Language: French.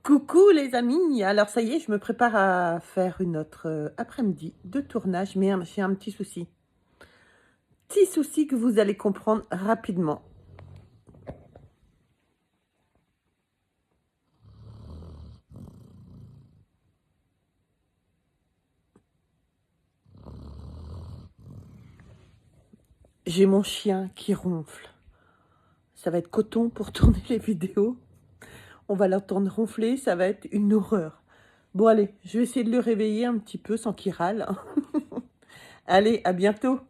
Coucou les amis, alors ça y est, je me prépare à faire une autre après-midi de tournage, mais j'ai un petit souci. Petit souci que vous allez comprendre rapidement. J'ai mon chien qui ronfle. Ça va être coton pour tourner les vidéos. On va l'entendre ronfler, ça va être une horreur. Bon allez, je vais essayer de le réveiller un petit peu sans qu'il râle. Allez, à bientôt.